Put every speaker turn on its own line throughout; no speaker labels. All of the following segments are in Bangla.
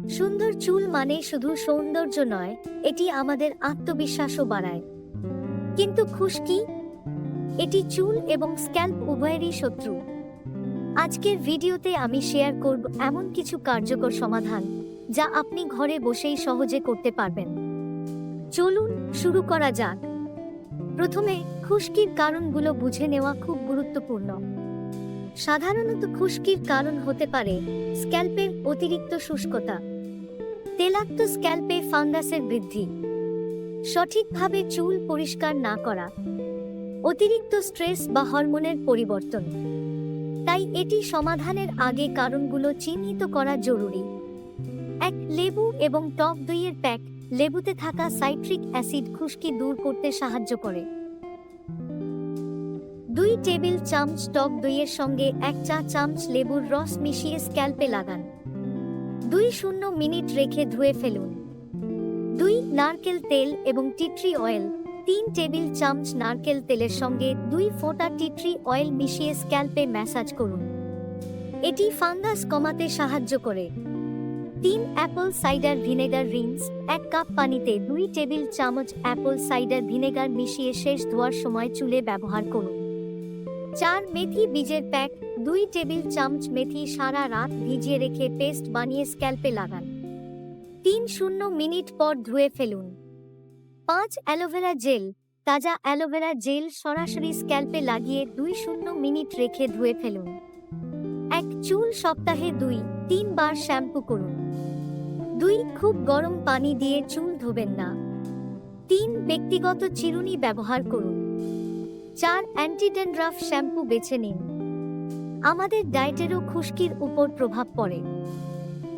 সুন্দর চুল মানে শুধু সৌন্দর্য নয়, এটি আমাদের আত্মবিশ্বাসও বাড়ায়। কিন্তু খুশকি, এটি চুল এবং স্ক্যাল্প উভয়েরই শত্রু। আজকের ভিডিওতে আমি শেয়ার করব এমন কিছু কার্যকর সমাধান যা আপনি ঘরে বসেই সহজে করতে পারবেন। চলুন শুরু করা যাক। প্রথমে খুশকির কারণগুলো বুঝে নেওয়া খুব গুরুত্বপূর্ণ। সাধারণত খুশকির কারণ হতে পারে স্ক্যাল্পের অতিরিক্ত শুষ্কতা, তৈলাক্ত স্ক্যাল্পে ফাঙ্গাসের বৃদ্ধি, সঠিকভাবে চুল পরিষ্কার না করা, অতিরিক্ত স্ট্রেস বা হরমোনের পরিবর্তন। তাই এটি সমাধানের আগে কারণগুলো চিহ্নিত করা জরুরি। 1. লেবু এবং টক দইয়ের প্যাক। লেবুতে থাকা সাইট্রিক অ্যাসিড খুশকি দূর করতে সাহায্য করে। 2 টেবিল চামচ টক দইয়ের সঙ্গে 1 চা চামচ লেবুর রস মিশিয়ে স্ক্যাল্পে লাগান। 2 মিনিট রেখে ধুয়ে ফেলুন। 2 নারকেল তেল এবং টি ট্রি অয়েল। 3 টেবিল চামচ নারকেল তেলের সঙ্গে 2 ফোঁটা টি ট্রি অয়েল মিশিয়ে স্ক্যাল্পে ম্যাসাজ করুন। এটি ফাঙ্গাস কমাতে সাহায্য করে। 3 apple cider vinegar rinse. 1 cup পানিতে 2 টেবিল চামচ অ্যাপল সাইডার ভিনেগার মিশিয়ে শেষ ধোয়ার সময় চুলে ব্যবহার করুন। 4 মেথি বীজের প্যাক। 2 টেবিল চামচ মেথি সারা রাত ভিজিয়ে রেখে পেস্ট বানিয়ে স্ক্যাল্পে লাগান। 3 মিনিট পর ধুয়ে ফেলুন। 5 অ্যালোভেরা জেল। তাজা অ্যালোভেরা জেল সরাসরি স্ক্যাল্পে লাগিয়ে 2 মিনিট রেখে ধুয়ে ফেলুন। 1 চুল সপ্তাহে 2-3 বার শ্যাম্পু করুন। 2 খুব গরম পানি দিয়ে চুল ধোবেন না। 3 ব্যক্তিগত চিরুনি ব্যবহার করুন। 4 অ্যান্টি-ড্যান্ড্রাফ শ্যাম্পু বেছে নিন। আমাদের ডায়েটেরও খুশকির উপর প্রভাব পড়ে।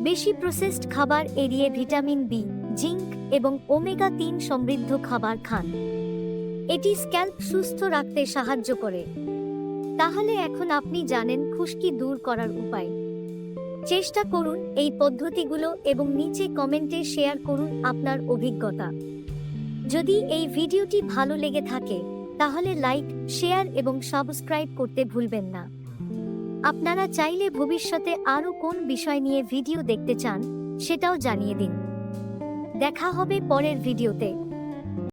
বেশি প্রসেসড খাবার এড়িয়ে ভিটামিন বি, জিঙ্ক এবং ওমেগা-3 সমৃদ্ধ খাবার খান। এটি স্ক্যাল্প সুস্থ রাখতে সাহায্য করে। তাহলে এখন আপনি জানেন খুশকি দূর করার উপায়। চেষ্টা করুন এই পদ্ধতিগুলো এবং নিচে কমেন্টে শেয়ার করুন আপনার অভিজ্ঞতা। যদি এই ভিডিওটি ভালো লেগে থাকে তাহলে লাইক, শেয়ার এবং সাবস্ক্রাইব করতে ভুলবেন না। আপনারা চাইলে ভবিষ্যতে আরও কোন বিষয় নিয়ে ভিডিও দেখতে চান সেটাও জানিয়ে দিন। দেখা হবে পরের ভিডিওতে।